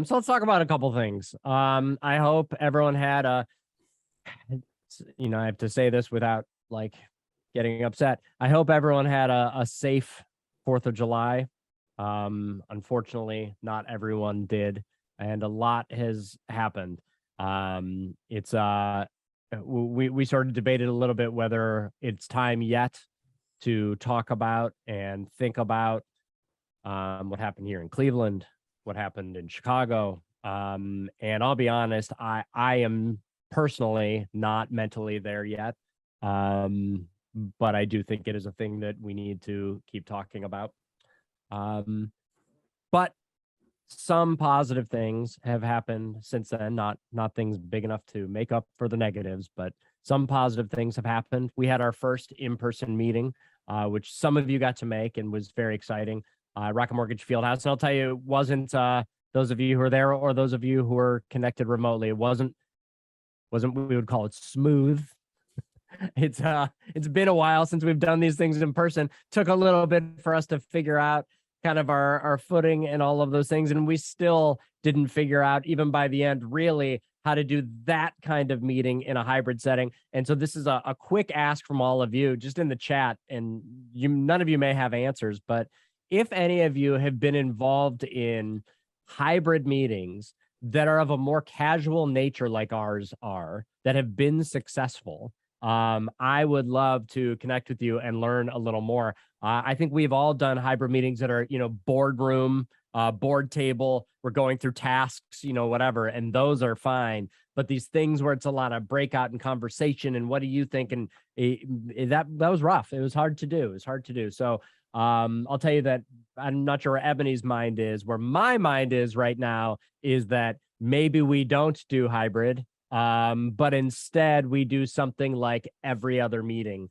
So let's talk about a couple things. I hope everyone had I have to say this without like getting upset. I hope everyone had a safe 4th of July. Unfortunately, not everyone did, and a lot has happened. It's we sort of debated a little bit whether it's time yet to talk about and think about what happened here in Cleveland, what happened in Chicago. And I'll be honest, I am personally not mentally there yet. But I do think it is a thing that we need to keep talking about. But some positive things have happened since then, not things big enough to make up for the negatives, but some positive things have happened. We had our first in-person meeting, which some of you got to make and was very exciting. Rocket Mortgage Fieldhouse. And I'll tell you, it wasn't those of you who were there or those of you who were connected remotely. It wasn't we would call it smooth. It's been a while since we've done these things in person. Took a little bit for us to figure out kind of our footing and all of those things. And we still didn't figure out, even by the end, really how to do that kind of meeting in a hybrid setting. And so this is a quick ask from all of you, just in the chat. And none of you may have answers, but if any of you have been involved in hybrid meetings that are of a more casual nature like ours are, that have been successful, I would love to connect with you and learn a little more. I think we've all done hybrid meetings that are, boardroom, board table, we're going through tasks, whatever, and those are fine. But these things where it's a lot of breakout and conversation and what do you think? And that was rough. It was hard to do. It was hard to do. So I'll tell you that I'm not sure where Ebony's mind is. Where my mind is right now is that maybe we don't do hybrid, but instead we do something like every other meeting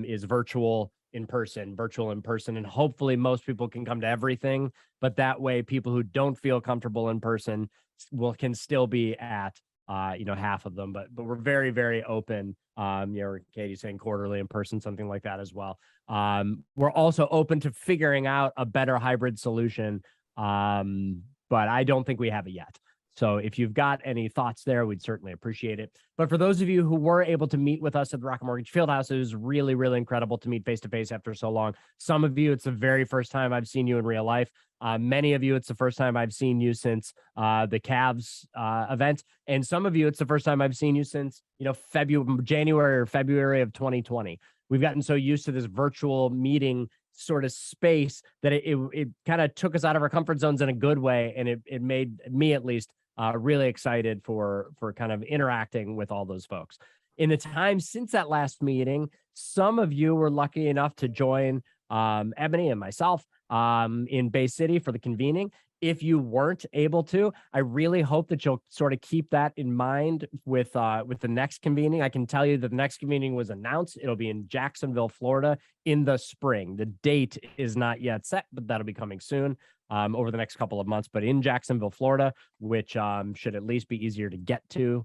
is virtual in person, and hopefully most people can come to everything. But that way, people who don't feel comfortable in person can still be at half of them. But we're very, very open. Katie's saying quarterly in person, something like that as well. We're also open to figuring out a better hybrid solution, but I don't think we have it yet. So if you've got any thoughts there, we'd certainly appreciate it. But for those of you who were able to meet with us at the Rocket Mortgage Fieldhouse, it was really, really incredible to meet face-to-face after so long. Some of you, it's the very first time I've seen you in real life. Many of you, it's the first time I've seen you since the Cavs event. And some of you, it's the first time I've seen you since, January or February of 2020. We've gotten so used to this virtual meeting sort of space that it kind of took us out of our comfort zones in a good way. And it made me, at least, really excited for kind of interacting with all those folks. In the time since that last meeting, some of you were lucky enough to join Ebony and myself in Bay City for the convening. If you weren't able to, I really hope that you'll sort of keep that in mind with the next convening. I can tell you that the next convening was announced. It'll be in Jacksonville, Florida in the spring. The date is not yet set, but that'll be coming soon over the next couple of months. But in Jacksonville, Florida, which should at least be easier to get to.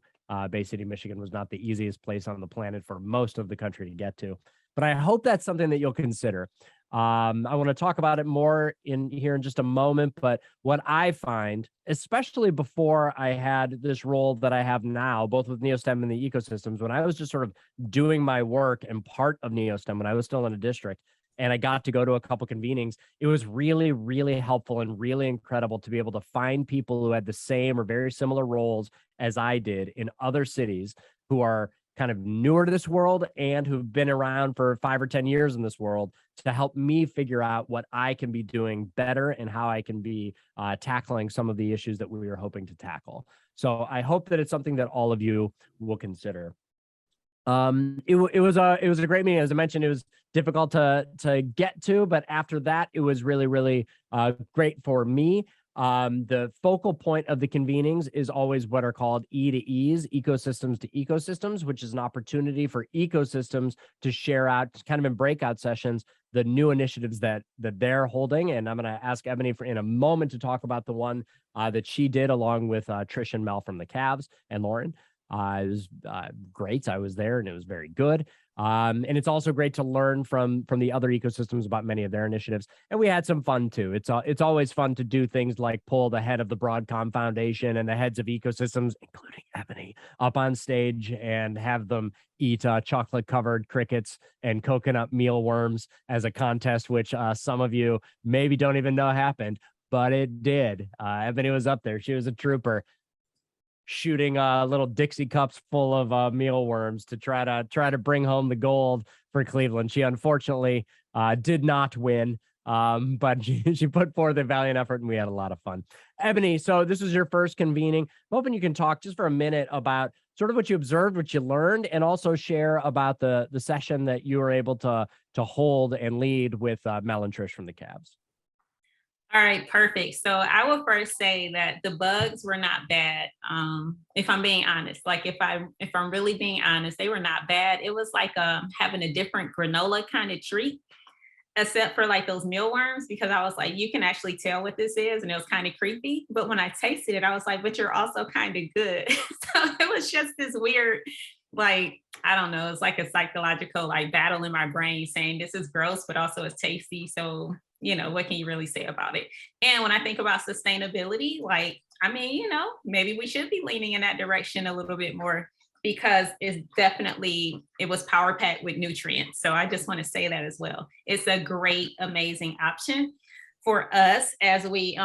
Bay City, Michigan was not the easiest place on the planet for most of the country to get to. But I hope that's something that you'll consider. I want to talk about it more in just a moment, but what I find, especially before I had this role that I have now, both with NeoSTEM and the ecosystems, when I was just sort of doing my work and part of NeoSTEM when I was still in a district, and I got to go to a couple convenings, it was really, really helpful and really incredible to be able to find people who had the same or very similar roles as I did in other cities, who are kind of newer to this world and who've been around for 5 or 10 years in this world, to help me figure out what I can be doing better and how I can be tackling some of the issues that we were hoping to tackle. So I hope that it's something that all of you will consider. It was a great meeting. As I mentioned, it was difficult to get to, but after that, it was really, really great for me. The focal point of the convenings is always what are called E to E's, ecosystems to ecosystems, which is an opportunity for ecosystems to share out kind of in breakout sessions, the new initiatives that they're holding. And I'm going to ask Ebony in a moment to talk about the one that she did along with Trish and Mel from the Cavs and Lauren. It was great. I was there and it was very good. And it's also great to learn from the other ecosystems about many of their initiatives. And we had some fun too. It's always fun to do things like pull the head of the Broadcom Foundation and the heads of ecosystems, including Ebony, up on stage and have them eat chocolate covered crickets and coconut mealworms as a contest, which some of you maybe don't even know happened, but it did. Ebony was up there. She was a trooper shooting little Dixie cups full of mealworms to try to bring home the gold for Cleveland. She unfortunately did not win, but she put forth a valiant effort, and we had a lot of fun. Ebony, so this is your first convening. I'm hoping you can talk just for a minute about sort of what you observed, what you learned, and also share about the session that you were able to hold and lead with Mel and Trish from the Cavs. All right, perfect. So I will first say that the bugs were not bad. If I'm being honest, like if I'm really being honest, they were not bad. It was like having a different granola kind of treat, except for like those mealworms, because I was like, you can actually tell what this is, and it was kind of creepy. But when I tasted it, I was like, but you're also kind of good. So it was just this weird, like, I don't know, it's like a psychological like battle in my brain saying this is gross, but also it's tasty. So, what can you really say about it? And when I think about sustainability, like, I mean, maybe we should be leaning in that direction a little bit more, because it was power packed with nutrients. So I just want to say that as well. It's a great, amazing option for us as we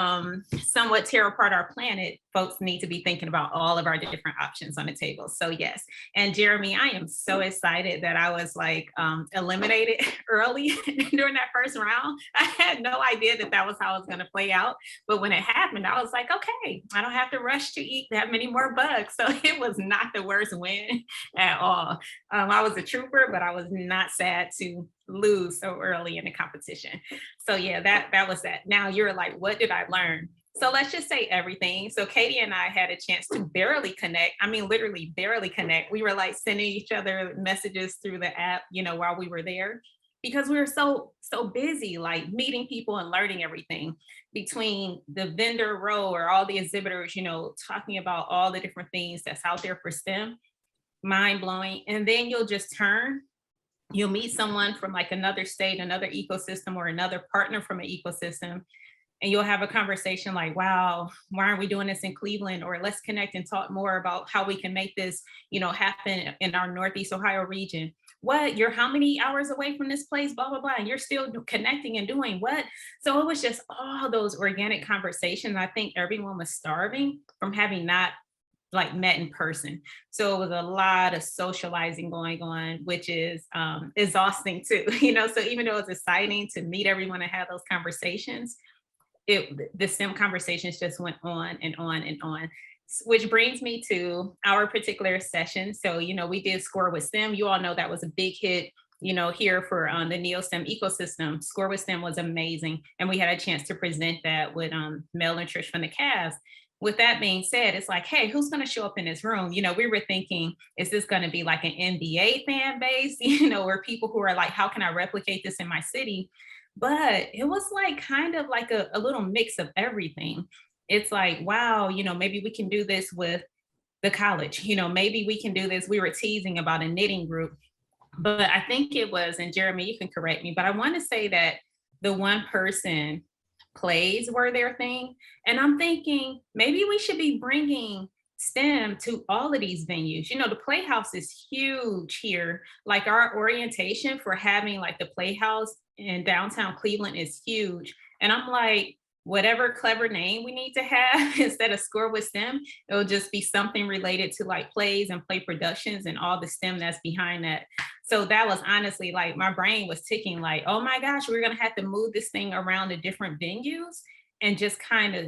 somewhat tear apart our planet. Folks need to be thinking about all of our different options on the table. So yes. And Jeremy, I am so excited that I was like eliminated early during that first round. I had no idea that was how it was going to play out. But when it happened, I was like, okay, I don't have to rush to eat that many more bugs. So it was not the worst win at all. I was a trooper, but I was not sad to lose so early in the competition. So yeah, that was that. Now you're like, what did I learn? So let's just say everything. So Katie and I had a chance to barely connect. I mean, literally barely connect. We were like sending each other messages through the app, while we were there, because we were so busy, like meeting people and learning everything between the vendor row or all the exhibitors, talking about all the different things that's out there for STEM. Mind blowing. And then you'll meet someone from like another state, another ecosystem, or another partner from an ecosystem, and you'll have a conversation like, wow, why aren't we doing this in Cleveland? Or let's connect and talk more about how we can make this, happen in our Northeast Ohio region. What, you're how many hours away from this place, blah, blah, blah, and you're still connecting and doing what? So it was just all those organic conversations. I think everyone was starving from having not like met in person. So it was a lot of socializing going on, which is exhausting too. So even though it's exciting to meet everyone and have those conversations, the STEM conversations just went on and on and on. Which brings me to our particular session. So, we did Score with STEM. You all know that was a big hit, here for the NeoSTEM ecosystem. Score with STEM was amazing. And we had a chance to present that with Mel and Trish from the Cavs. With that being said, it's like, hey, who's going to show up in this room? We were thinking, is this going to be like an NBA fan base, or people who are like, how can I replicate this in my city? But it was like kind of like a little mix of everything. It's like, wow, maybe we can do this with the college, maybe we can do this. We were teasing about a knitting group, but I think it was, and Jeremy, you can correct me, but I want to say that the one person plays were their thing. And I'm thinking maybe we should be bringing STEM to all of these venues. The Playhouse is huge here. Like our orientation for having like the Playhouse in downtown Cleveland is huge. And I'm like, whatever clever name we need to have instead of Score with STEM, it'll just be something related to like plays and play productions and all the STEM that's behind that. So that was honestly like my brain was ticking like, oh my gosh, we're going to have to move this thing around to different venues and just kind of,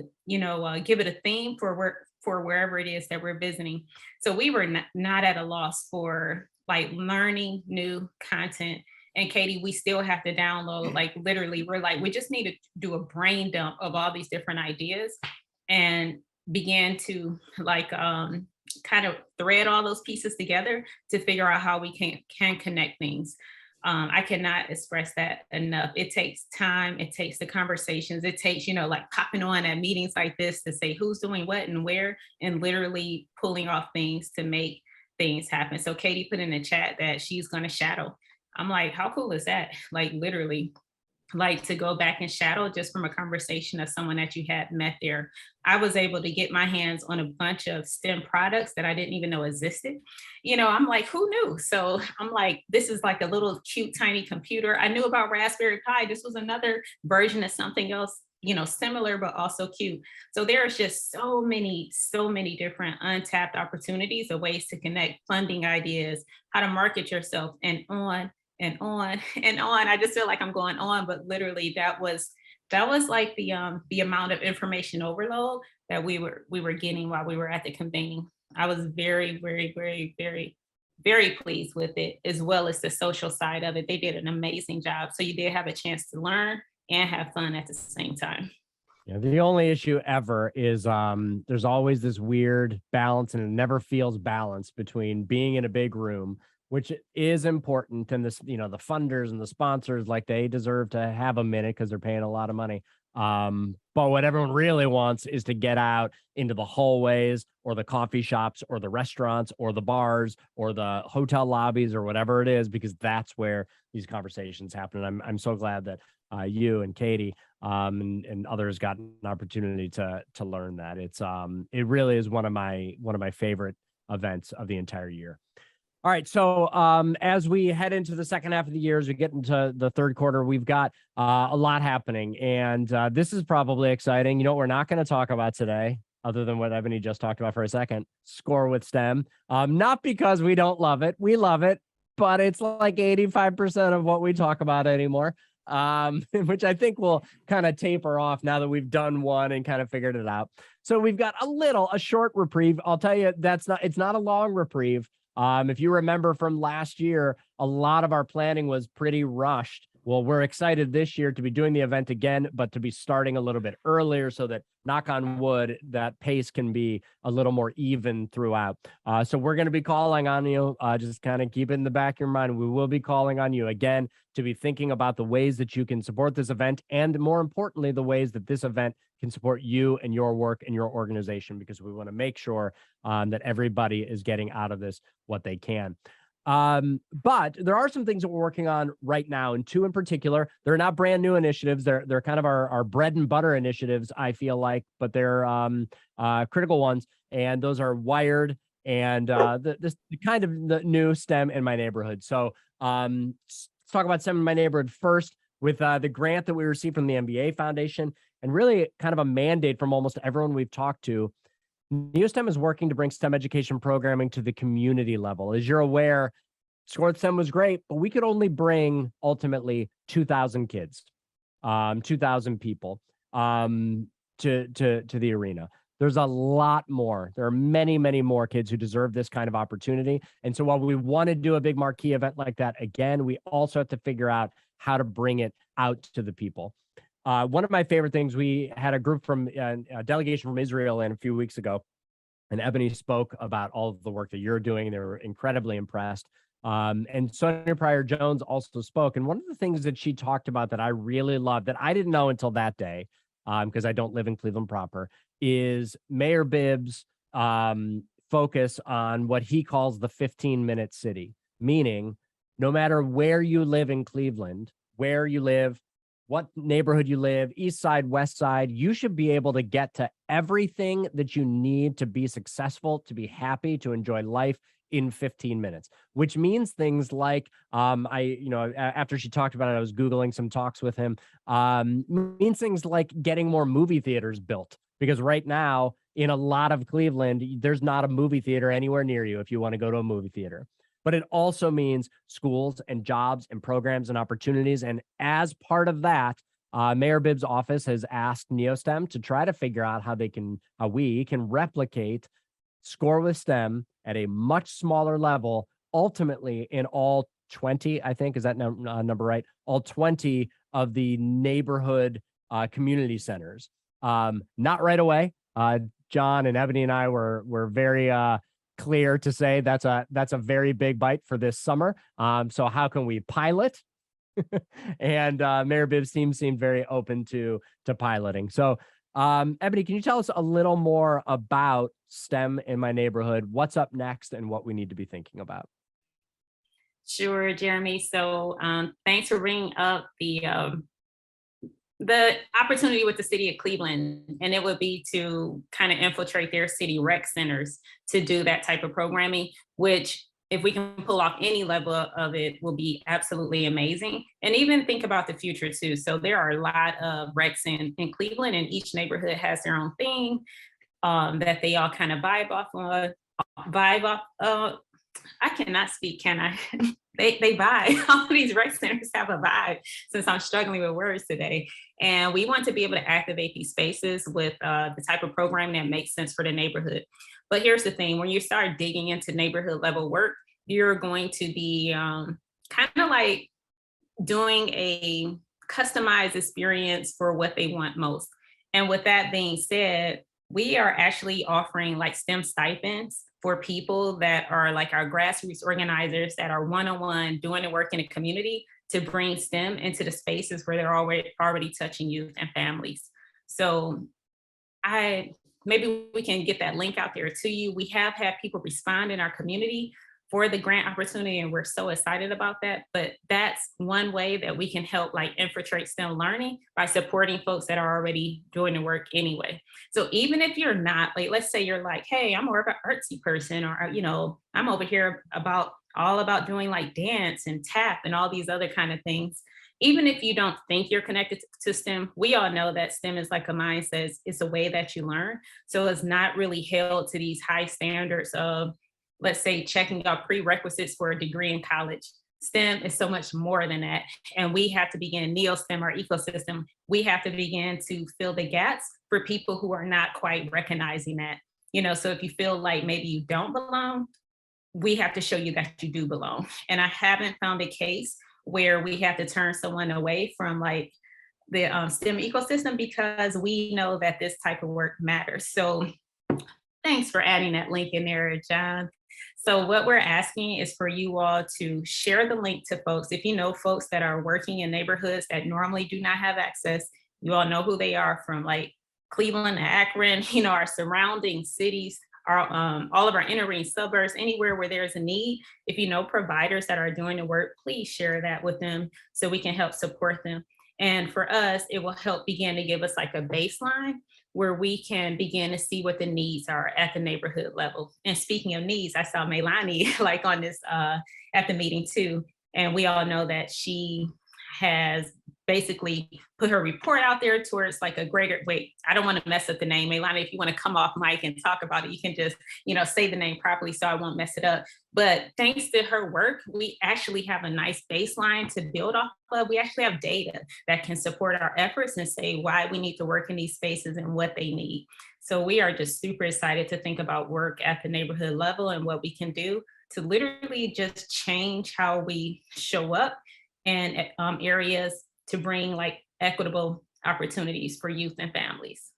give it a theme for wherever it is that we're visiting. So we were not at a loss for like learning new content. And Katie, we still have to download, like literally, we're like, we just need to do a brain dump of all these different ideas and begin to like kind of thread all those pieces together to figure out how we can connect things. I cannot express that enough. It takes time. It takes the conversations. It takes, like popping on at meetings like this to say who's doing what and where, and literally pulling off things to make things happen. So Katie put in the chat that she's going to shadow. I'm like, how cool is that? Like literally, like to go back and shadow just from a conversation of someone that you had met there. I was able to get my hands on a bunch of STEM products that I didn't even know existed. I'm like, who knew? So I'm like, this is like a little cute, tiny computer. I knew about Raspberry Pi. This was another version of something else, similar, but also cute. So there's just so many different untapped opportunities of ways to connect funding ideas, how to market yourself, and on and on and on. I just feel like I'm going on, but literally that was like the amount of information overload that we were getting while we were at the convening. I was very, very, very, very, very pleased with it, as well as the social side of it. They did an amazing job. So you did have a chance to learn and have fun at the same time. Yeah, the only issue ever is there's always this weird balance, and it never feels balanced between being in a big room, which is important, and this, the funders and the sponsors, like they deserve to have a minute because they're paying a lot of money. But what everyone really wants is to get out into the hallways or the coffee shops or the restaurants or the bars or the hotel lobbies or whatever it is, because that's where these conversations happen. And I'm so glad that you and Katie and others got an opportunity to learn that. It really is one of my favorite events of the entire year. All right, so as we head into the second half of the year, as we get into the third quarter, we've got a lot happening, and this is probably exciting. You know what we're not going to talk about today, other than what Ebony just talked about for a second, Score with STEM. Not because we don't love it, we love it, but it's like 85% of what we talk about anymore, which I think will kind of taper off now that we've done one and kind of figured it out. So we've got a short reprieve. I'll tell you, it's not a long reprieve. If you remember from last year, a lot of our planning was pretty rushed. Well, we're excited this year to be doing the event again, but to be starting a little bit earlier so that, knock on wood, that pace can be a little more even throughout. So we're going to be calling on you. Just kind of keep it in the back of your mind. We will be calling on you again to be thinking about the ways that you can support this event, and more importantly, the ways that this event can support you and your work and your organization, because we want to make sure that everybody is getting out of this what they can. But there are some things that we're working on right now, and two in particular. They're not brand new initiatives. They're kind of our bread and butter initiatives, I feel like, but they're critical ones, and those are Wired and this kind of the new STEM in my neighborhood. So let's talk about STEM in my neighborhood first, with the grant that we received from the MBA Foundation, and really kind of a mandate from almost everyone we've talked to. NeoSTEM is working to bring STEM education programming to the community level. As you're aware, Score with STEM was great, but we could only bring ultimately 2,000 kids, 2,000 people to the arena. There's a lot more. There are many, many more kids who deserve this kind of opportunity. And so while we want to do a big marquee event like that, again, we also have to figure out how to bring it out to the people. One of my favorite things, we had a group from a delegation from Israel in a few weeks ago, and Ebony spoke about all of the work that you're doing. They were incredibly impressed. And Sonia Pryor Jones also spoke. And one of the things that she talked about that I really loved, that I didn't know until that day, because I don't live in Cleveland proper, is Mayor Bibb's focus on what he calls the 15-minute city, meaning no matter where you live in Cleveland, where you live, what neighborhood you live, east side, west side, you should be able to get to everything that you need to be successful, to be happy, to enjoy life in 15 minutes, which means things like, after she talked about it, I was Googling some talks with him, means things like getting more movie theaters built, because right now in a lot of Cleveland, there's not a movie theater anywhere near you if you want to go to a movie theater. But it also means schools and jobs and programs and opportunities. And as part of that, Mayor Bibb's office has asked NeoSTEM to try to figure out how we can replicate Score with STEM at a much smaller level, ultimately in all 20, I think, is that number right? All 20 of the neighborhood community centers. Not right away. John and Ebony and I were very clear to say that's a very big bite for this summer. So how can we pilot? And Mayor Bibb's team seemed very open to piloting. So Ebony, can you tell us a little more about STEM in my neighborhood, what's up next and what we need to be thinking about. Sure, Jeremy. So thanks for bringing up the opportunity with the city of Cleveland, and it would be to kind of infiltrate their city rec centers to do that type of programming, which if we can pull off any level of it will be absolutely amazing. And even think about the future too. So there are a lot of recs in Cleveland, and each neighborhood has their own thing that they all kind of vibe off. I cannot speak, can I? They vibe. All of these rec centers have a vibe, since I'm struggling with words today. And we want to be able to activate these spaces with the type of programming that makes sense for the neighborhood. But here's the thing, when you start digging into neighborhood level work, you're going to be kind of like doing a customized experience for what they want most. And with that being said, we are actually offering like STEM stipends for people that are like our grassroots organizers that are one-on-one doing the work in the community to bring STEM into the spaces where they're already touching youth and families. So maybe we can get that link out there to you. We have had people respond in our community for the grant opportunity, and we're so excited about that. But that's one way that we can help like infiltrate STEM learning, by supporting folks that are already doing the work anyway. So even if you're not, like, let's say you're like, hey, I'm more of an artsy person, or I'm over here all about doing like dance and tap and all these other kind of things. Even if you don't think you're connected to STEM, we all know that STEM is like a mindset, it's a way that you learn. So it's not really held to these high standards of, let's say, checking out prerequisites for a degree in college. STEM is so much more than that. And we have to begin NeoSTEM, our ecosystem. We have to begin to fill the gaps for people who are not quite recognizing that. So if you feel like maybe you don't belong, we have to show you that you do belong. And I haven't found a case where we have to turn someone away from like the STEM ecosystem, because we know that this type of work matters. So thanks for adding that link in there, John. So what we're asking is for you all to share the link to folks. If you know folks that are working in neighborhoods that normally do not have access, you all know who they are, from like Cleveland, Akron, our surrounding cities, all of our inner ring suburbs, anywhere where there's a need. If you know providers that are doing the work, please share that with them so we can help support them. And for us, it will help begin to give us like a baseline where we can begin to see what the needs are at the neighborhood level. And speaking of needs, I saw Melanie like on this at the meeting too. And we all know that she has basically put her report out there towards like a greater, I don't want to mess up the name. Melanie, if you want to come off mic and talk about it, you can just, say the name properly so I won't mess it up. But thanks to her work, we actually have a nice baseline to build off of. We actually have data that can support our efforts and say why we need to work in these spaces and what they need. So we are just super excited to think about work at the neighborhood level and what we can do to literally just change how we show up in areas to bring like equitable opportunities for youth and families.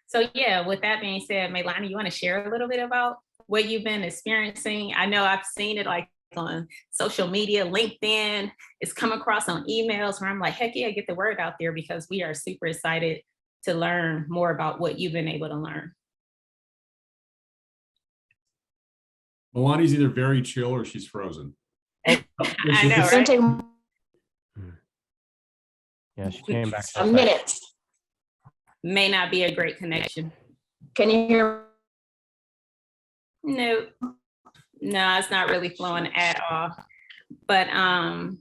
So yeah, with that being said, Melanie, you want to share a little bit about what you've been experiencing? I know I've seen it like on social media, LinkedIn, it's come across on emails where I'm like, heck yeah, get the word out there, because we are super excited to learn more about what you've been able to learn. Melani's either very chill or she's frozen. I know, right? Yeah, she came back. A minute. May not be a great connection. Can you hear? No, it's not really flowing at all. But I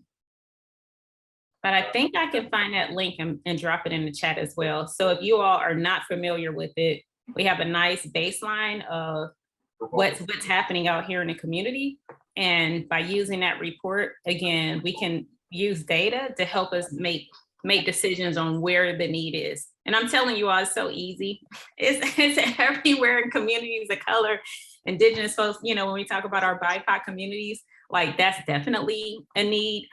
think I can find that link and drop it in the chat as well. So if you all are not familiar with it, we have a nice baseline of what's happening out here in the community. And by using that report, again, we can use data to help us make decisions on where the need is. And I'm telling you all, it's so easy. It's everywhere in communities of color, Indigenous folks, when we talk about our BIPOC communities, like that's definitely a need.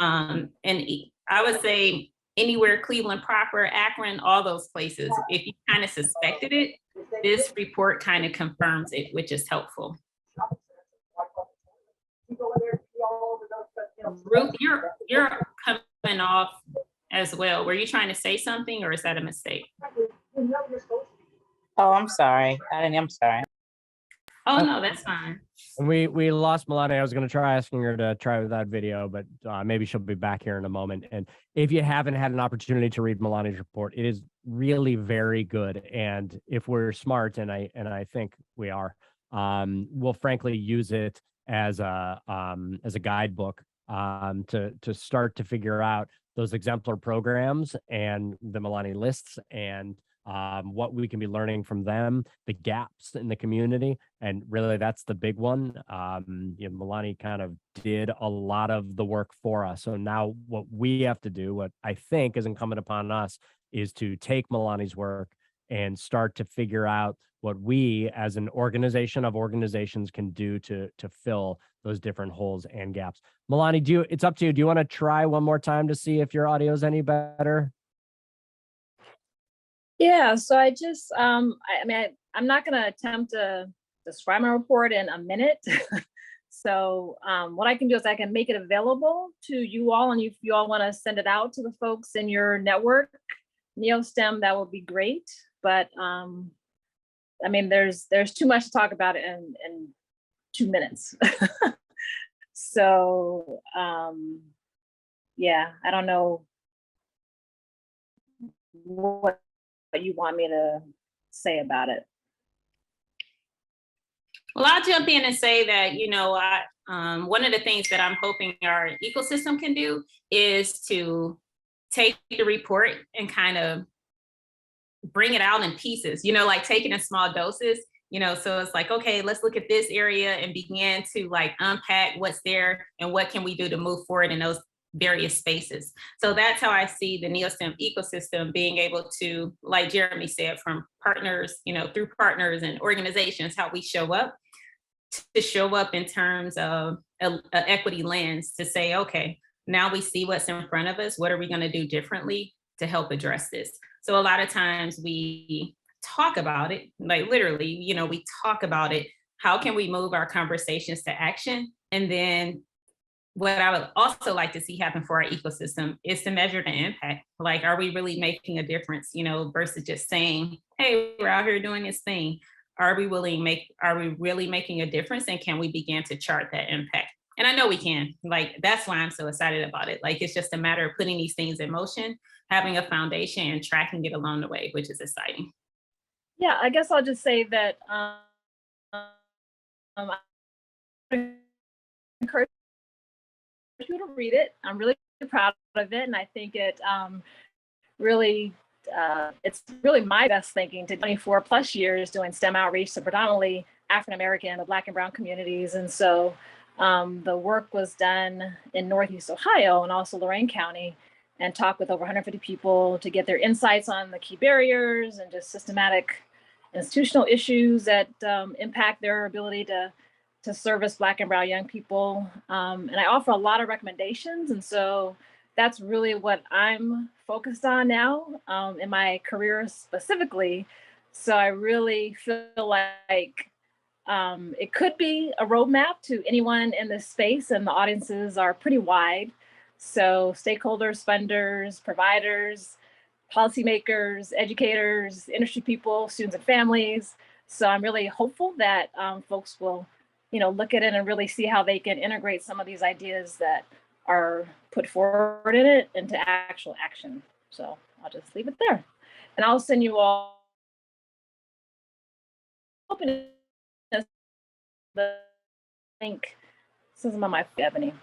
And I would say anywhere, Cleveland proper, Akron, all those places, if you kind of suspected it, this report kind of confirms it, which is helpful. Ruth, you're coming off as well. Were you trying to say something, or is that a mistake? Oh, I'm sorry. I'm sorry. Oh, no, that's fine. And we lost Melania. I was going to try asking her to try without video, but maybe she'll be back here in a moment. And if you haven't had an opportunity to read Melania's report, it is really very good. And if we're smart, and I think we are, we'll frankly use it as a guidebook to start to figure out those exemplar programs and the Melania lists and what we can be learning from them, the gaps in the community. And really, that's the big one. Melanie kind of did a lot of the work for us. So now what we have to do, what I think is incumbent upon us, is to take Melani's work and start to figure out what we as an organization of organizations can do to fill those different holes and gaps. Melanie, it's up to you. Do you want to try one more time to see if your audio is any better? Yeah, so I just, I'm not going to attempt to describe my report in a minute. So what I can do is I can make it available to you all, and if you all want to send it out to the folks in your network, NeoSTEM, that would be great. But there's too much to talk about it in 2 minutes. So yeah, I don't know what you want me to say about it. Well, I'll jump in and say that, one of the things that I'm hoping our ecosystem can do is to take the report and kind of bring it out in pieces, like taking in small doses, so it's like, okay, let's look at this area and begin to like unpack what's there and what can we do to move forward in those various spaces. So that's how I see the NeoSTEM ecosystem being able to, like Jeremy said, from partners, through partners and organizations, how we show up in terms of an equity lens to say, okay, now we see what's in front of us. What are we going to do differently to help address this? So a lot of times we talk about it, like literally, we talk about it. How can we move our conversations to action? And then what I would also like to see happen for our ecosystem is to measure the impact. Like, are we really making a difference, versus just saying, hey, we're out here doing this thing. Are we really making a difference? And can we begin to chart that impact? And I know we can. Like, that's why I'm so excited about it. Like, it's just a matter of putting these things in motion, having a foundation and tracking it along the way, which is exciting. Yeah, I guess I'll just say that I encourage you to read it. I'm really proud of it, and I think it really it's really my best thinking to 24 plus years doing STEM outreach to predominantly African American and Black and Brown communities. And so the work was done in Northeast Ohio and also Lorain County, and talked with over 150 people to get their insights on the key barriers and just systematic institutional issues that impact their ability to service Black and Brown young people. And I offer a lot of recommendations. And so that's really what I'm focused on now in my career specifically. So I really feel like it could be a roadmap to anyone in this space, and the audiences are pretty wide. So stakeholders, funders, providers, policymakers, educators, industry people, students and families. So I'm really hopeful that folks will look at it and really see how they can integrate some of these ideas that are put forward in it into actual action. So I'll just leave it there. And I'll send you all the link. This is on my Ebony.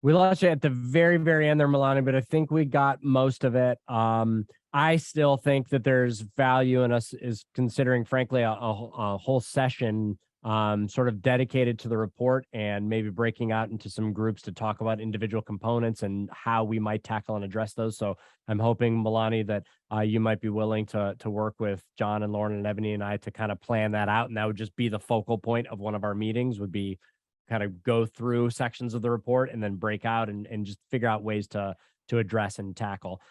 We lost you at the very, very end there, Melania, but I think we got most of it. I still think that there's value in us is considering, frankly, a whole session sort of dedicated to the report and maybe breaking out into some groups to talk about individual components and how we might tackle and address those. So I'm hoping, Melania, that you might be willing to work with John and Lauren and Ebony and I to kind of plan that out. And that would just be the focal point of one of our meetings, would be kind of go through sections of the report and then break out and just figure out ways to address and tackle.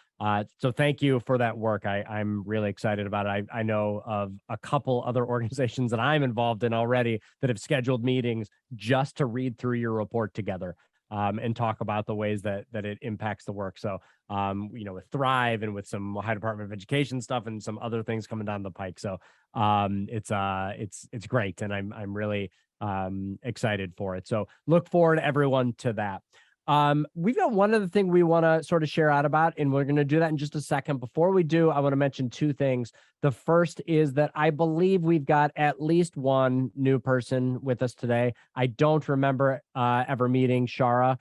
So thank you for that work. I'm really excited about it. I know of a couple other organizations that I'm involved in already that have scheduled meetings just to read through your report together. and talk about the ways that it impacts the work. So, with Thrive and with some Ohio Department of Education stuff and some other things coming down the pike. So, it's great, and I'm really excited for it. So, look forward, everyone, to that. We've got one other thing we want to sort of share out about, and we're going to do that in just a second. Before we do, I want to mention two things. The first is that I believe we've got at least one new person with us today. I don't remember ever meeting Shara.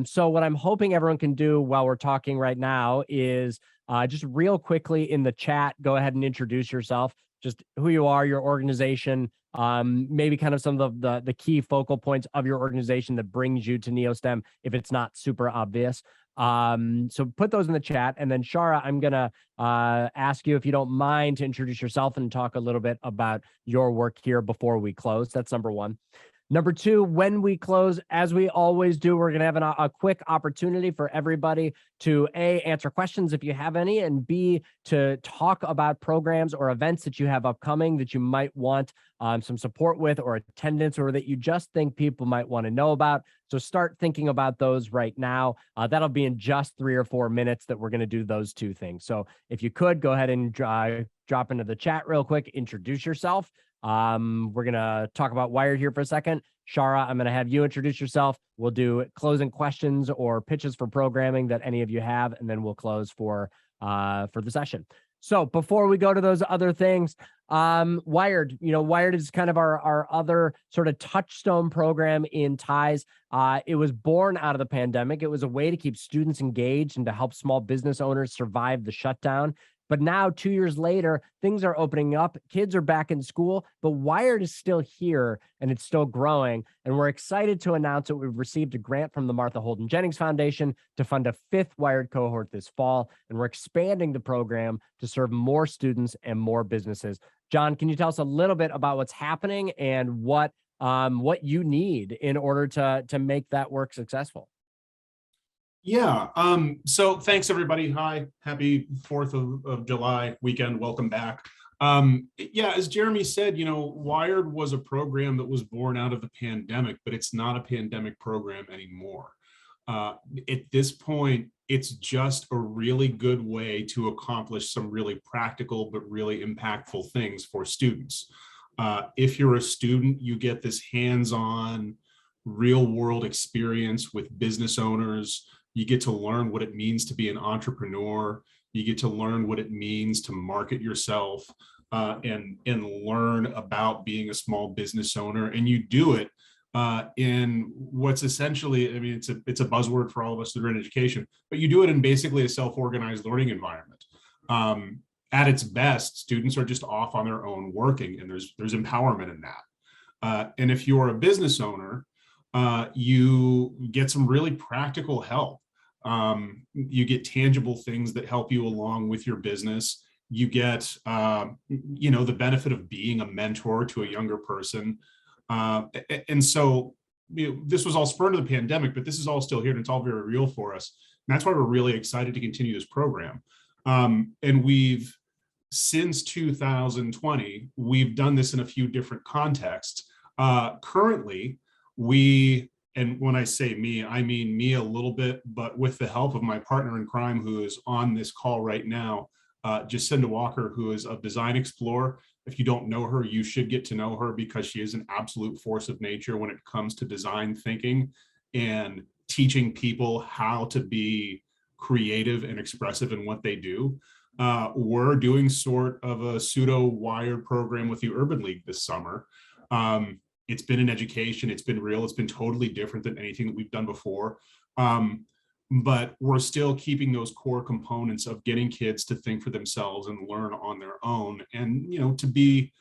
So what I'm hoping everyone can do while we're talking right now is just real quickly in the chat, go ahead and introduce yourself, just who you are, your organization, maybe kind of some of the key focal points of your organization that brings you to NeoSTEM, if it's not super obvious. So put those in the chat. And then Shara, I'm going to ask you, if you don't mind, to introduce yourself and talk a little bit about your work here before we close. That's number one. Number two, when we close, as we always do, we're going to have a quick opportunity for everybody to A, answer questions if you have any, and B, to talk about programs or events that you have upcoming that you might want some support with or attendance, or that you just think people might want to know about. So start thinking about those right now. That'll be in just 3 or 4 minutes that we're going to do those two things. So if you could, go ahead and drop into the chat real quick, introduce yourself. We're going to talk about Wired here for a second. Shara, I'm going to have you introduce yourself. We'll do closing questions or pitches for programming that any of you have, and then we'll close for the session. So before we go to those other things, Wired, Wired is kind of our other sort of touchstone program in ties. It was born out of the pandemic. It was a way to keep students engaged and to help small business owners survive the shutdown. But now, 2 years later, things are opening up. Kids are back in school, but Wired is still here and it's still growing. And we're excited to announce that we've received a grant from the Martha Holden Jennings Foundation to fund a 5th Wired cohort this fall. And we're expanding the program to serve more students and more businesses. John, can you tell us a little bit about what's happening and what you need in order to make that work successful? Yeah. So thanks, everybody. Hi, happy 4th of July weekend. Welcome back. Yeah, as Jeremy said, Wired was a program that was born out of the pandemic, but it's not a pandemic program anymore. At this point, it's just a really good way to accomplish some really practical but really impactful things for students. If you're a student, you get this hands-on, real-world experience with business owners. You get to learn what it means to be an entrepreneur. You get to learn what it means to market yourself and learn about being a small business owner. And you do it in what's essentially, it's a buzzword for all of us that are in education, but you do it in basically a self-organized learning environment. At its best, students are just off on their own working, and there's empowerment in that. And if you're a business owner, you get some really practical help. You get tangible things that help you along with your business. You get, the benefit of being a mentor to a younger person. And so, this was all spurred of the pandemic, but this is all still here and it's all very real for us. And that's why we're really excited to continue this program. And since 2020, we've done this in a few different contexts. Currently, and when I say me, I mean me a little bit, but with the help of my partner in crime, who is on this call right now, Jacinda Walker, who is of Design Explorer. If you don't know her, you should get to know her, because she is an absolute force of nature when it comes to design thinking and teaching people how to be creative and expressive in what they do. We're doing sort of a pseudo Wired program with the Urban League this summer. It's been in education, it's been real, it's been totally different than anything that we've done before. But we're still keeping those core components of getting kids to think for themselves and learn on their own, and to be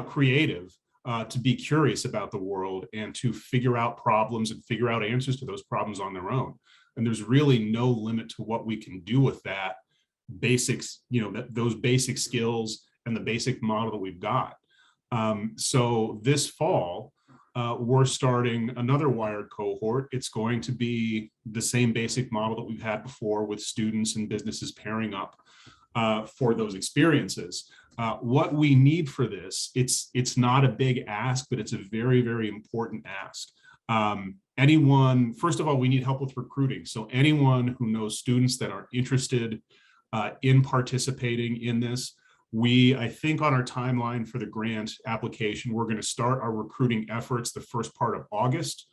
creative, to be curious about the world, and to figure out problems and figure out answers to those problems on their own. And there's really no limit to what we can do with that basics, those basic skills and the basic model that we've got. So this fall, we're starting another Wired cohort. It's going to be the same basic model that we've had before, with students and businesses pairing up for those experiences. What we need for this, it's not a big ask, but it's a very, very important ask. anyone, first of all, we need help with recruiting. So anyone who knows students that are interested in participating in this, I think on our timeline for the grant application, we're going to start our recruiting efforts the first part of August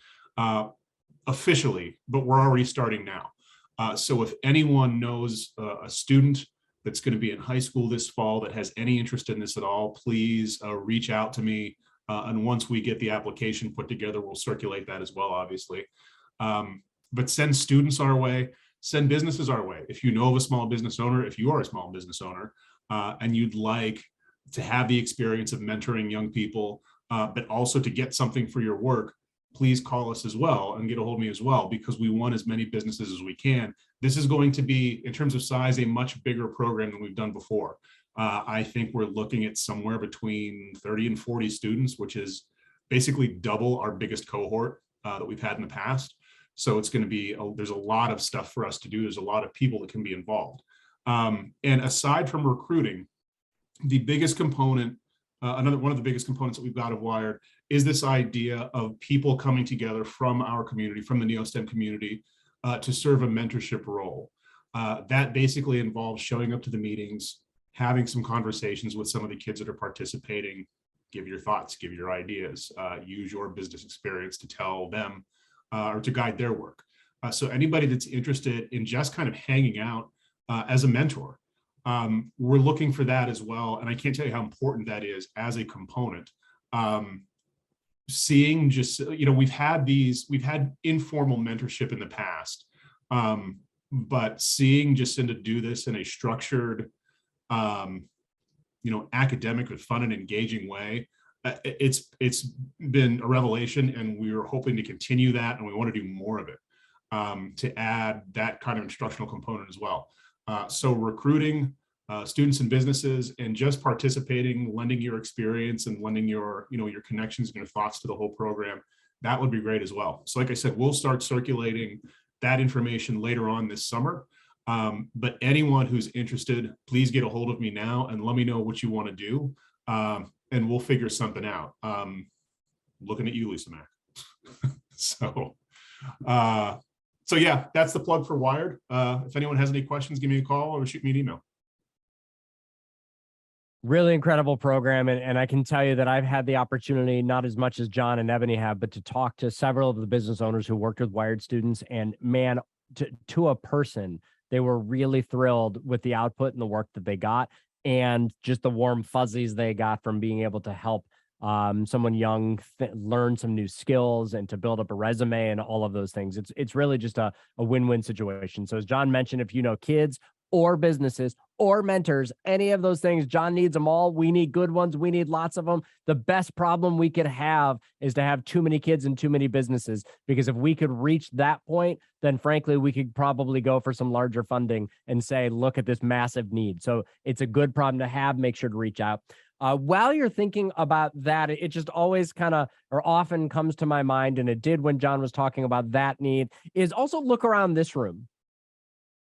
officially, but we're already starting now. So if anyone knows a student that's going to be in high school this fall that has any interest in this at all, please reach out to me. And once we get the application put together, we'll circulate that as well, obviously. But send students our way, send businesses our way. If you know of a small business owner, if you are a small business owner, and you'd like to have the experience of mentoring young people, but also to get something for your work, please call us as well and get a hold of me as well, because we want as many businesses as we can. This is going to be, in terms of size, a much bigger program than we've done before. I think we're looking at somewhere between 30 and 40 students, which is basically double our biggest cohort that we've had in the past. So it's going to be, there's a lot of stuff for us to do. There's a lot of people that can be involved. And aside from recruiting, the biggest component, one of the biggest components that we've got of Wired is this idea of people coming together from our community, from the NeoSTEM community, to serve a mentorship role. That basically involves showing up to the meetings, having some conversations with some of the kids that are participating, give your thoughts, give your ideas, use your business experience to tell them or to guide their work. So anybody that's interested in just kind of hanging out as a mentor, we're looking for that as well. And I can't tell you how important that is as a component. Seeing just, we've had informal mentorship in the past, but seeing Jacinda do this in a structured, academic with fun and engaging way, it's been a revelation, and we are hoping to continue that, and we want to do more of it, to add that kind of instructional component as well. So recruiting students and businesses, and just participating, lending your experience and lending your connections and your thoughts to the whole program, that would be great as well. So like I said, we'll start circulating that information later on this summer. But anyone who's interested, please get a hold of me now and let me know what you want to do. And we'll figure something out. Looking at you, Lisa Mack. So yeah, that's the plug for Wired. If anyone has any questions, give me a call or shoot me an email. Really incredible program. And I can tell you that I've had the opportunity, not as much as John and Ebony have, but to talk to several of the business owners who worked with Wired students. And man, to a person, they were really thrilled with the output and the work that they got, and just the warm fuzzies they got from being able to help someone young learn some new skills and to build up a resume and all of those things. It's really just a win-win situation. So as John mentioned, if you know kids or businesses or mentors, any of those things, John needs them all. We need good ones. We need lots of them. The best problem we could have is to have too many kids and too many businesses, because if we could reach that point, then frankly, we could probably go for some larger funding and say, look at this massive need. So it's a good problem to have. Make sure to reach out. While you're thinking about that, it just always kind of, or often comes to my mind, and it did when John was talking about that need, is also look around this room.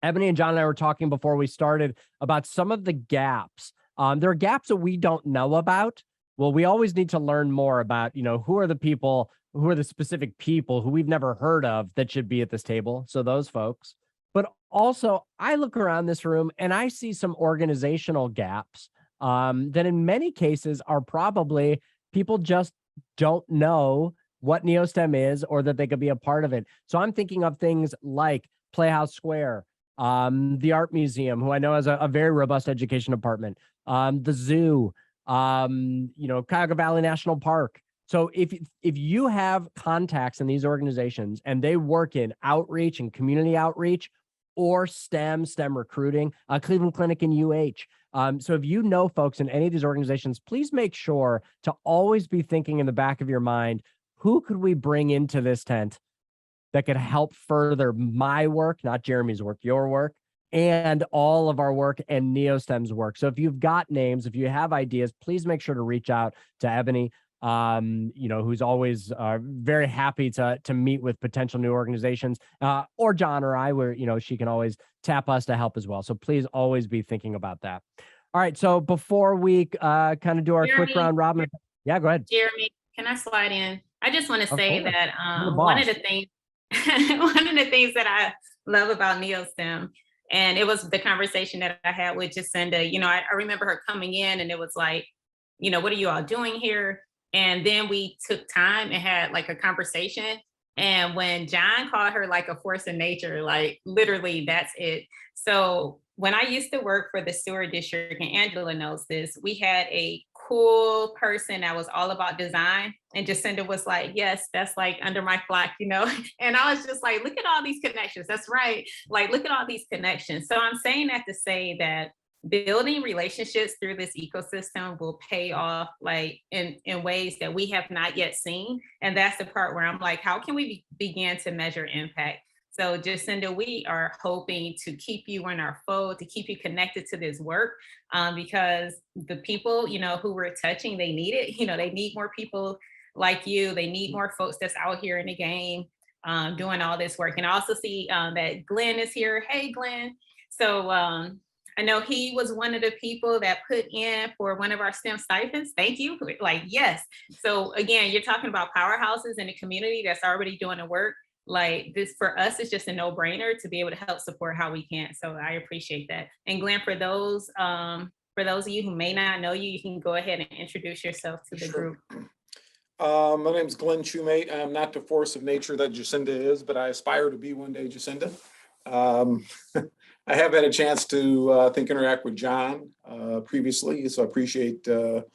Ebony and John and I were talking before we started about some of the gaps. There are gaps that we don't know about. Well, we always need to learn more about, who are the specific people who we've never heard of that should be at this table. So those folks. But also, I look around this room and I see some organizational gaps that in many cases are probably people just don't know what NeoSTEM is or that they could be a part of it. So I'm thinking of things like Playhouse Square, the Art Museum, who I know has a very robust education department, the zoo, Cuyahoga Valley National Park. So if you have contacts in these organizations and they work in outreach and community outreach or STEM recruiting, Cleveland Clinic and UH. So if you know folks in any of these organizations, please make sure to always be thinking in the back of your mind, who could we bring into this tent that could help further my work, not Jeremy's work, your work, and all of our work and NeoSTEM's work. So if you've got names, if you have ideas, please make sure to reach out to Ebony, who's always very happy to meet with potential new organizations, or John or I, where, she can always tap us to help as well. So please always be thinking about that. All right. So before we kind of do our quick round robin. Yeah, go ahead. Jeremy, can I slide in? I just want to Of say course. that You're the one of boss. the things one of the things that I love about NeoSTEM, and it was the conversation that I had with Jacinda, I remember her coming in and it was like, what are you all doing here? And then we took time and had like a conversation. And when John called her like a force of nature, like literally that's it. So when I used to work for the sewer district, and Angela knows this, we had a cool person that was all about design. And Jacinda was like, yes, that's like under my flock. And I was just like, look at all these connections. That's right. Like, look at all these connections. So I'm saying that to say that building relationships through this ecosystem will pay off like in ways that we have not yet seen. And that's the part where I'm like, how can we begin to measure impact? So Jacinda, we are hoping to keep you in our fold, to keep you connected to this work, because the people, who we're touching, they need it. They need more people like you. They need more folks that's out here in the game doing all this work. And I also see that Glenn is here. Hey, Glenn. So I know he was one of the people that put in for one of our STEM stipends. Thank you. Like, yes. So again, you're talking about powerhouses in the community that's already doing the work. Like this for us, it's just a no-brainer to be able to help support how we can. So I appreciate that. And Glenn, for those of you who may not know you, you can go ahead and introduce yourself to the group. My name is Glenn Shoemate. I'm not the force of nature that Jacinda is, but I aspire to be one day Jacinda. I have had a chance to, I think, interact with John previously, so I appreciate that.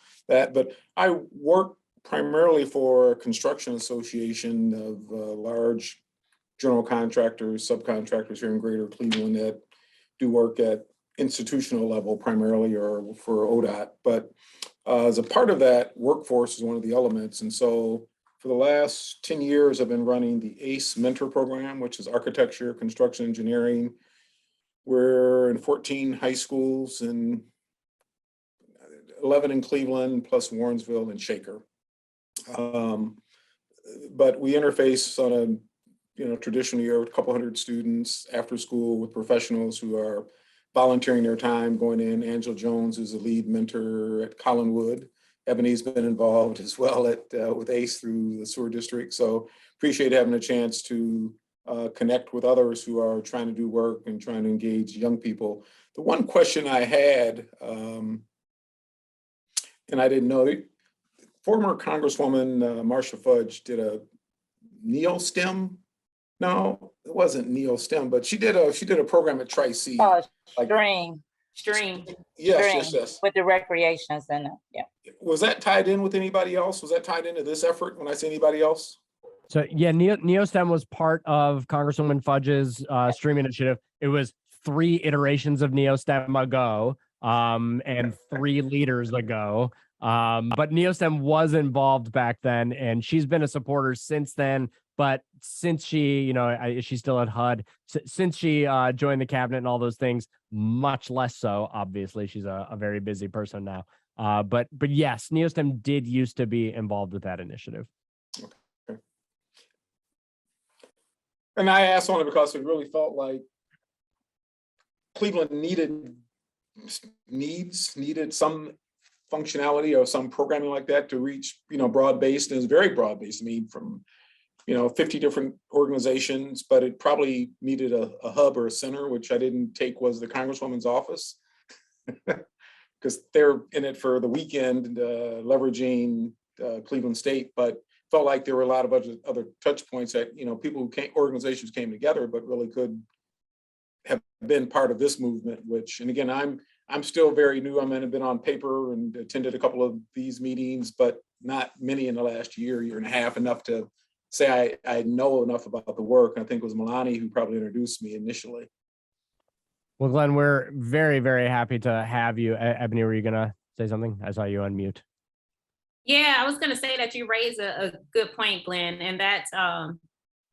But I work primarily for a construction association of large general contractors, subcontractors here in Greater Cleveland that do work at institutional level primarily or for ODOT. But as a part of that, workforce is one of the elements. And so for the last 10 years, I've been running the ACE mentor program, which is architecture, construction, engineering. We're in 14 high schools and 11 in Cleveland, plus Warrensville and Shaker. But we interface on a traditional year with a couple hundred students after school with professionals who are volunteering their time going in. Angela Jones is the lead mentor at Collinwood. Ebony's been involved as well with ACE through the sewer district. So appreciate having a chance to connect with others who are trying to do work and trying to engage young people. The one question I had, and I didn't know, former Congresswoman Marsha Fudge did a NeoSTEM. No, it wasn't NeoSTEM, but she did a program at Tri-C. Oh, like, Stream. Yes. With the recreation center, yeah. Was that tied in with anybody else? Was that tied into this effort when I say anybody else? So yeah, NeoSTEM was part of Congresswoman Fudge's stream initiative. It was 3 iterations of NeoSTEM ago, and 3 leaders ago. But NeoSTEM was involved back then, and she's been a supporter since then. But since she, she's still at HUD, since she joined the cabinet and all those things, much less so. Obviously, she's a very busy person now. But yes, NeoSTEM did used to be involved with that initiative. Okay. And I asked only because it really felt like Cleveland needed some functionality or some programming like that to reach, broad-based, and it's very broad-based. I mean, from 50 different organizations, but it probably needed a hub or a center, which I didn't take was the Congresswoman's office, because they're in it for the weekend, leveraging Cleveland State, but felt like there were a lot of other touch points that, organizations came together, but really could have been part of this movement, and again, I'm still very new. I've been on paper and attended a couple of these meetings, but not many in the last year and a half, enough to say I know enough about the work. And I think it was Milani who probably introduced me initially. Well, Glenn, we're very, very happy to have you. Ebony, were you going to say something? I saw you unmute. Yeah, I was going to say that you raised a good point, Glenn. And that's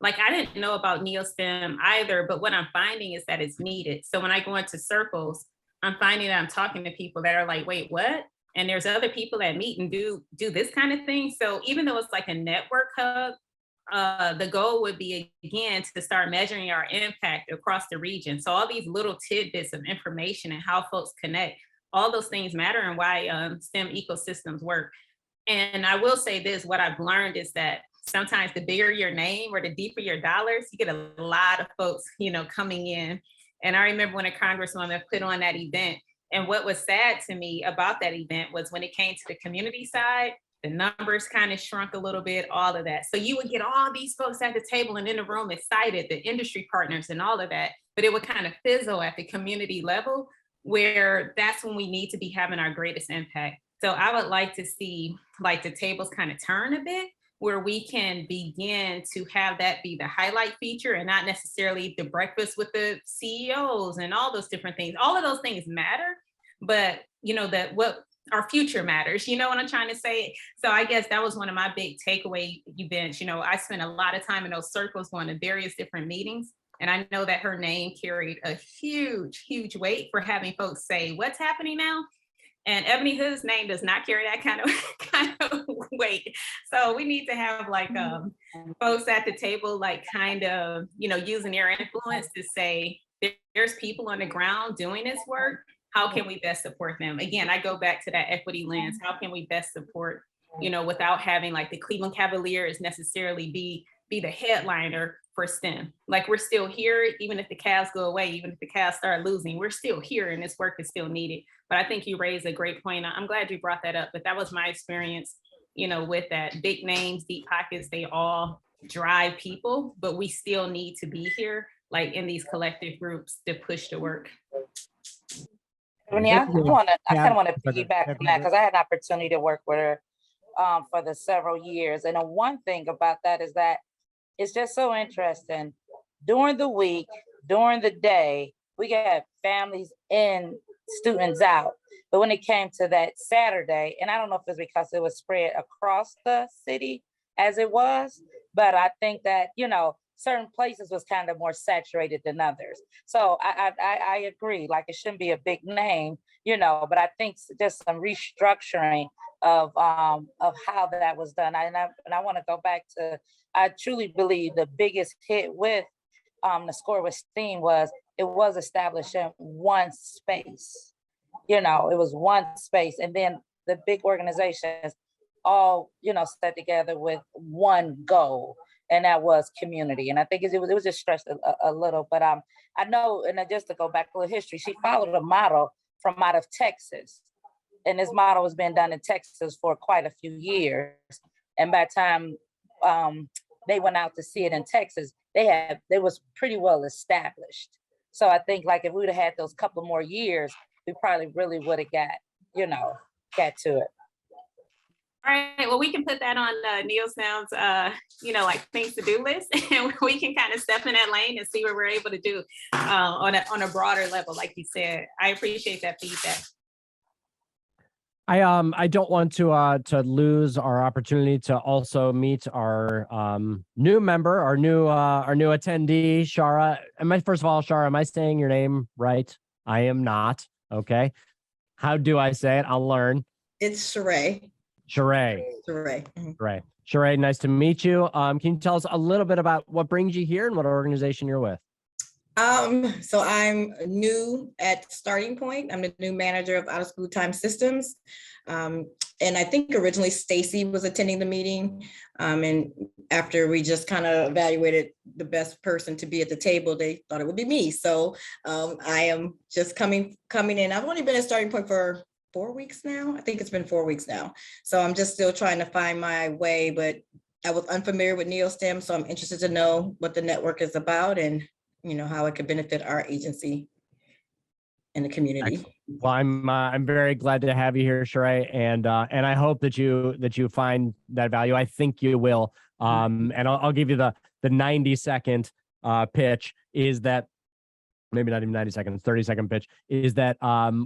like, I didn't know about NeoSTEM either, but what I'm finding is that it's needed. So when I go into circles, I'm finding that I'm talking to people that are like, wait, what? And there's other people that meet and do this kind of thing. So even though it's like a network hub, the goal would be, again, to start measuring our impact across the region. So all these little tidbits of information and how folks connect, all those things matter, and why STEM ecosystems work. And I will say this, what I've learned is that sometimes the bigger your name or the deeper your dollars, you get a lot of folks, coming in. And I remember when a congresswoman put on that event, and what was sad to me about that event was when it came to the community side, the numbers kind of shrunk a little bit, all of that. So you would get all these folks at the table and in the room excited, the industry partners and all of that, but it would kind of fizzle at the community level, where that's when we need to be having our greatest impact. So I would like to see like the tables kind of turn a bit, where we can begin to have that be the highlight feature and not necessarily the breakfast with the CEOs and all those different things. All of those things matter, but that what our future matters, you know what I'm trying to say? So I guess that was one of my big takeaway events. I spent a lot of time in those circles going to various different meetings. And I know that her name carried a huge, huge weight for having folks say, what's happening now? And Ebony Hood's name does not carry that kind of weight. So we need to have like folks at the table, like kind of, using their influence to say, there's people on the ground doing this work. How can we best support them? Again, I go back to that equity lens. How can we best support, without having like the Cleveland Cavaliers necessarily be the headliner for STEM? Like we're still here, even if the Cavs go away, even if the Cavs start losing, we're still here and this work is still needed. But I think you raised a great point. I'm glad you brought that up, but that was my experience, with that. Big names, deep pockets, they all drive people, but we still need to be here, like in these collective groups to push the work. I kind of want to piggyback on that because I had an opportunity to work with her for the several years. And the one thing about that is that it's just so interesting. During the week, during the day, we got families in, students out. But when it came to that Saturday, and I don't know if it's because it was spread across the city as it was, but I think that, certain places was kind of more saturated than others. So I agree, like it shouldn't be a big name, but I think just some restructuring of how that was done. And I want to go back to, I truly believe the biggest hit with the Score with STEAM was establishing one space. It was one space, and then the big organizations all set together with one goal, and that was community. And I think it was just stressed a little, but I know, and just to go back to the history, she followed a model from out of Texas, and this model has been done in Texas for quite a few years. And by the time they went out to see it in Texas, they was pretty well established. So I think like if we would have had those couple more years, we probably really would have got to it. All right, well, we can put that on NeoSTEM's, like things to do list, and we can kind of step in that lane and see what we're able to do on a broader level, like you said. I appreciate that feedback. I don't want to lose our opportunity to also meet our new member, our new attendee, Shara. First of all, Shara, am I saying your name right? I am not. Okay. How do I say it? I'll learn. It's Sheree. Sheree. Sheree. Sheree, nice to meet you. Can you tell us a little bit about what brings you here and what organization you're with? So I'm new at Starting Point. I'm the new manager of out of school time systems. And I think originally Stacy was attending the meeting. And after we just kind of evaluated the best person to be at the table, they thought it would be me. So I am just coming in. I've only been at Starting Point for 4 weeks now. I think it's been 4 weeks now. So I'm just still trying to find my way, but I was unfamiliar with NeoSTEM. So I'm interested to know what the network is about and how it could benefit our agency and the community. Excellent. Well, I'm very glad to have you here, Sheree, and I hope that you find that value. I think you will. And I'll give you the 90-second pitch. Is that maybe not even 90 seconds, 30-second pitch? Is that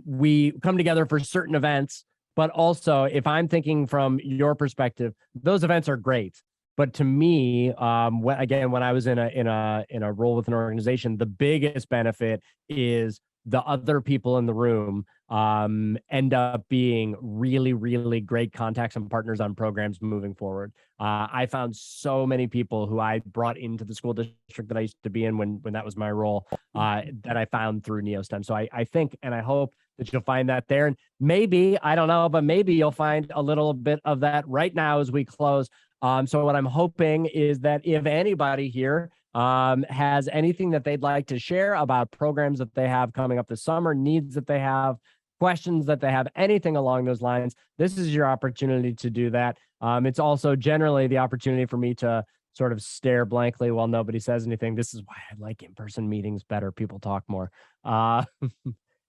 we come together for certain events, but also if I'm thinking from your perspective, those events are great. But to me, when I was in a role with an organization, the biggest benefit is the other people in the room end up being really, really great contacts and partners on programs moving forward. I found so many people who I brought into the school district that I used to be in when that was my role that I found through NeoSTEM. So I think and I hope that you'll find that there. And maybe, I don't know, but maybe you'll find a little bit of that right now as we close. So what I'm hoping is that if anybody here has anything that they'd like to share about programs that they have coming up this summer, needs that they have, questions that they have, anything along those lines, this is your opportunity to do that. It's also generally the opportunity for me to sort of stare blankly while nobody says anything. This is why I like in-person meetings better. People talk more.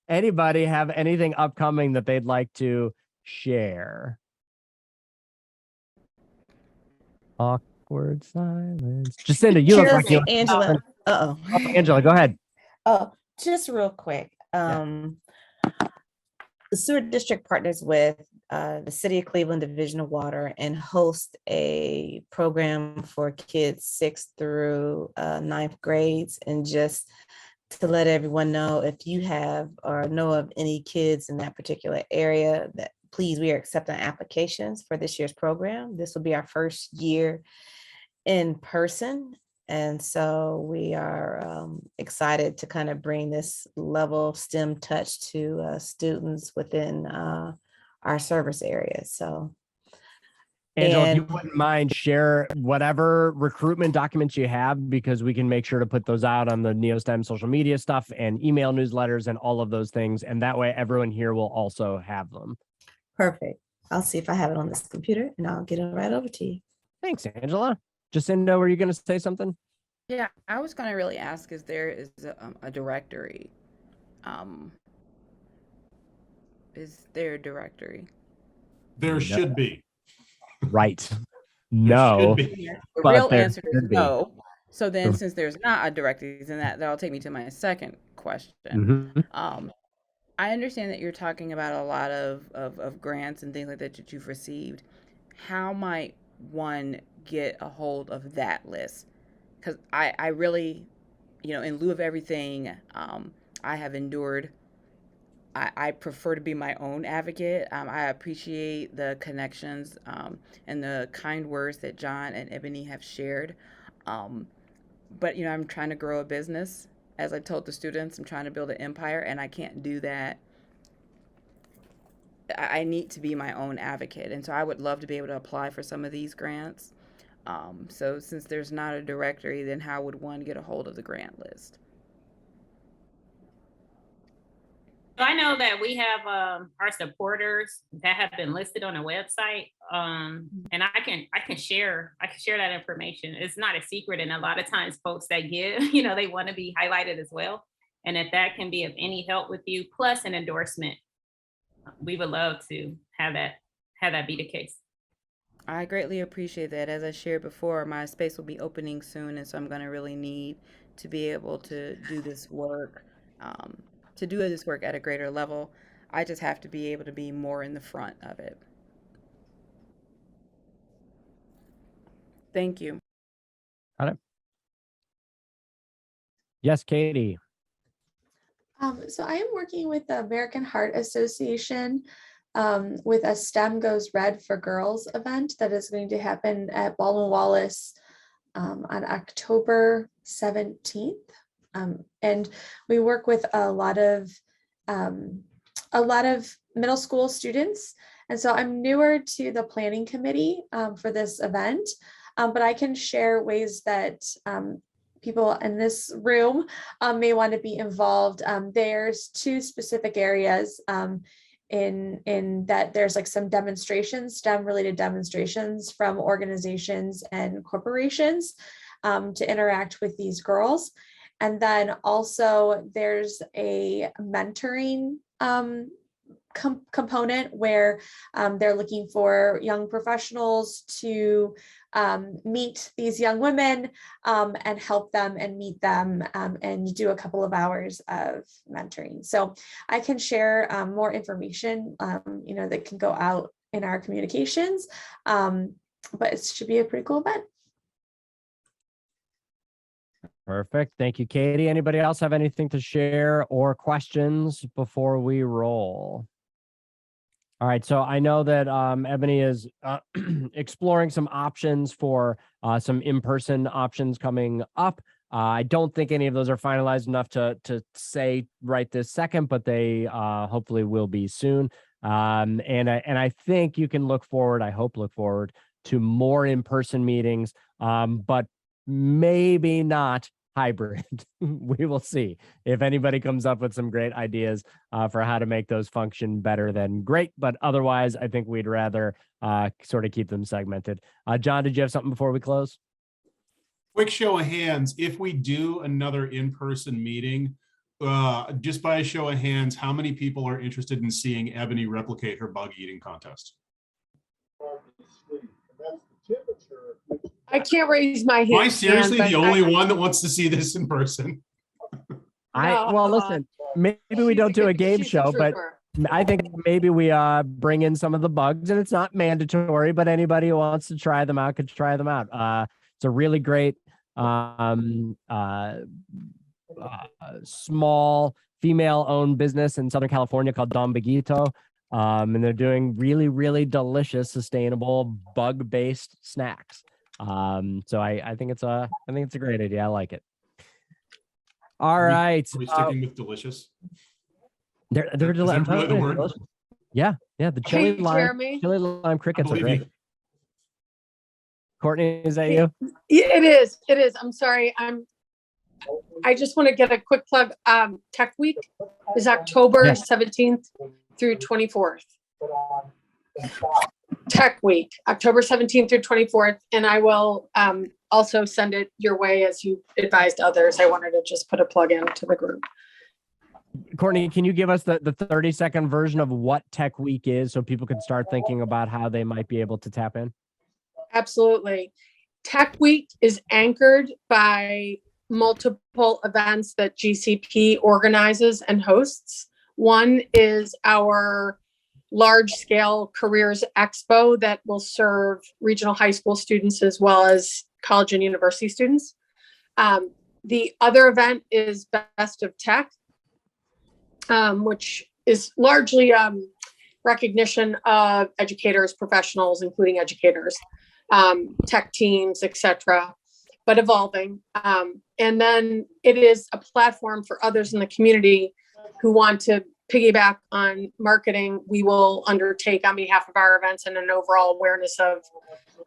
Anybody have anything upcoming that they'd like to share? Awkward silence. Jacinda, you look like you. Angela. Oh, Angela, go ahead. Oh, just real quick. The sewer district partners with the City of Cleveland Division of Water and host a program for kids 6th through 9th grades. And just to let everyone know, if you have or know of any kids in that particular area, that please, we are accepting applications for this year's program. This will be our first year in person. And so we are excited to kind of bring this level of STEM touch to students within our service area. So, Angela, if you wouldn't mind, share whatever recruitment documents you have, because we can make sure to put those out on the NeoSTEM social media stuff and email newsletters and all of those things. And that way everyone here will also have them. perfect. I'll see if I have it on this computer and I'll get it right over to you. Thanks, Angela. Jacinda, were you going to say something? Yeah, I was going to really ask, is there a directory? Is there a directory? There should be. Right. There No. should be. The But real there answer is should be. no. So then, since there's not a directory, then that'll take me to my second question. Mhm. I understand that you're talking about a lot of grants and things like that you've received. How might one get a hold of that list? Because I really, in lieu of everything I have endured, I prefer to be my own advocate. I appreciate the connections and the kind words that John and Ebony have shared. But, I'm trying to grow a business. As I told the students, I'm trying to build an empire, and I can't do that. I need to be my own advocate. And so I would love to be able to apply for some of these grants. So since there's not a directory, then how would one get a hold of the grant list? So I know that we have our supporters that have been listed on the website, and I can share that information. It's not a secret, and a lot of times folks that give, they want to be highlighted as well. And if that can be of any help with you, plus an endorsement, we would love to have that be the case. I greatly appreciate that. As I shared before, my space will be opening soon, and so I'm going to really need to be able to do this work. To do this work at a greater level, I just have to be able to be more in the front of it. Thank you. Got it. Yes, Katie. So I am working with the American Heart Association with a STEM Goes Red for Girls event that is going to happen at Baldwin Wallace on October 17th. And we work with a lot of middle school students. And so I'm newer to the planning committee for this event, but I can share ways that people in this room may want to be involved. There's two specific areas in that there's like some demonstrations, STEM related demonstrations from organizations and corporations to interact with these girls. And then also there's a mentoring component where they're looking for young professionals to meet these young women and help them and meet them and do a couple of hours of mentoring. So I can share more information, that can go out in our communications, but it should be a pretty cool event. Perfect. Thank you, Katie. Anybody else have anything to share or questions before we roll? All right. So I know that Ebony is exploring some options for some in-person options coming up. I don't think any of those are finalized enough to say right this second, but they hopefully will be soon. And I think you can look forward to more in-person meetings, but maybe not hybrid. We will see. If anybody comes up with some great ideas for how to make those function better, then great. But otherwise, I think we'd rather sort of keep them segmented. John, did you have something before we close? Quick show of hands. If we do another in-person meeting, just by a show of hands, how many people are interested in seeing Ebony replicate her bug eating contest? I can't raise my hand. Am I seriously but the only one that wants to see this in person? Well, listen, maybe we don't do a game show, but I think maybe we bring in some of the bugs, and it's not mandatory, but anybody who wants to try them out could try them out. It's a really great small female-owned business in Southern California called Don Baguito. And they're doing really, really delicious, sustainable bug-based snacks. So I think it's a great idea. I like it. All right. Are we sticking with delicious? They're Is that really the word? delicious. Yeah. The chili lime crickets are great. You. Courtney, is that you? Yeah, it is. It is. I'm sorry. I just want to get a quick plug. Tech Week is October 17th through 24th. Tech Week, October 17th through 24th. And I will also send it your way as you advised others. I wanted to just put a plug into the group. Courtney, can you give us the 30-second version of what Tech Week is so people can start thinking about how they might be able to tap in? Absolutely. Tech Week is anchored by multiple events that GCP organizes and hosts. One is our large-scale careers expo that will serve regional high school students as well as college and university students. The other event is Best of Tech, which is largely recognition of educators, professionals, including educators, tech teams, etc., but evolving. And then it is a platform for others in the community who want to piggyback on marketing we will undertake on behalf of our events and an overall awareness of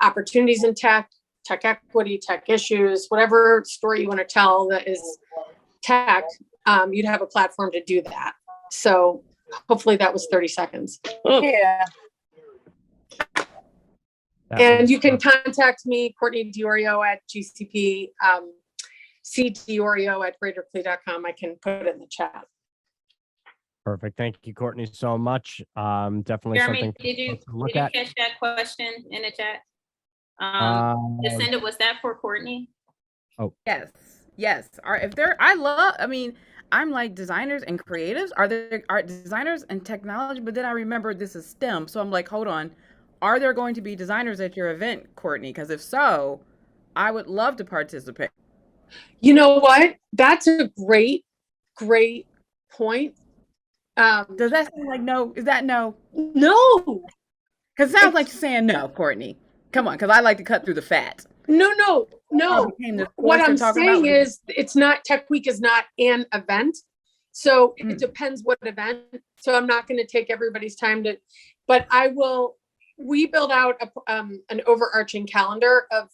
opportunities in tech, tech equity, tech issues, whatever story you want to tell that is tech, you'd have a platform to do that. So hopefully that was 30 seconds. Yeah. And you can contact me, Courtney Diorio at GCP, cdiorio at greaterclee.com. I can put it in the chat. Perfect. Thank you, Courtney, so much. Definitely Jeremy, something did you look at. catch that question in the chat? Jacinda, was that for Courtney? Oh, yes. I'm like designers and creatives. Are there art designers and technology? But then I remember this is STEM. So I'm like, hold on. Are there going to be designers at your event, Courtney? Because if so, I would love to participate. You know what? That's a great point. Does that sound like no? Is that no? No. Because it sounds like you're saying no, Courtney. Come on, because I like to cut through the fat. No. What I'm saying is it's not, Tech Week is not an event. So it depends what event. So I'm not going to take everybody's time but we build out an overarching calendar of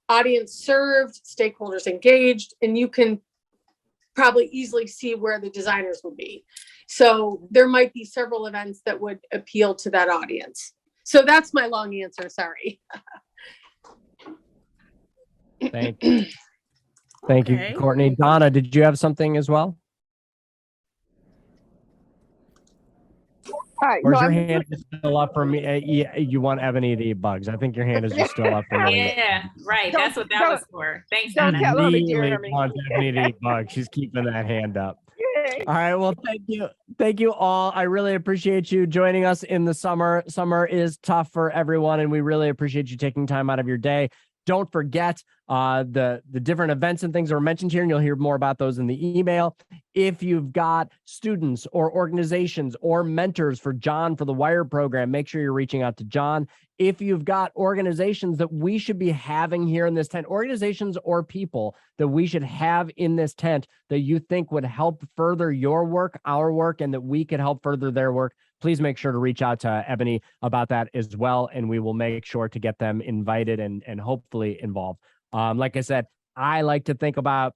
audience served, stakeholders engaged, and you can probably easily see where the designers would be. So there might be several events that would appeal to that audience. So that's my long answer, sorry. Thank you. Thank you, Courtney. Donna, did you have something as well? Hi. Or is your hand still up for me? You want Ebony to eat bugs. I think your hand is just still up for me. Yeah, right. That's what that was for. Thanks, Donna. Immediately wants Ebony to eat bugs. She's keeping that hand up. All right. Well, thank you. Thank you all. I really appreciate you joining us in the summer. Summer is tough for everyone, and we really appreciate you taking time out of your day. Don't forget the different events and things that were mentioned here, and you'll hear more about those in the email. If you've got students or organizations or mentors for John for the WIRE program, make sure you're reaching out to John. If you've got organizations that we should be having here in this tent, organizations or people that we should have in this tent that you think would help further your work, our work, and that we could help further their work, please make sure to reach out to Ebony about that as well, and we will make sure to get them invited and hopefully involved. Like I said, I like to think about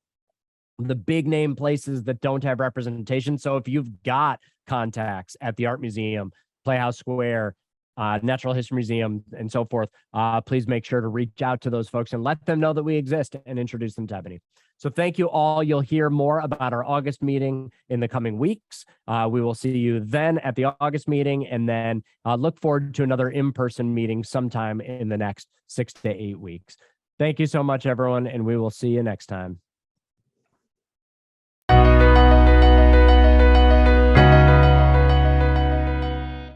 the big name places that don't have representation. So if you've got contacts at the Art Museum, Playhouse Square, Natural History Museum, and so forth, please make sure to reach out to those folks and let them know that we exist and introduce them to Ebony. So thank you all. You'll hear more about our August meeting in the coming weeks. We will see you then at the August meeting, and then look forward to another in-person meeting sometime in the next 6 to 8 weeks. Thank you so much, everyone, and we will see you next time.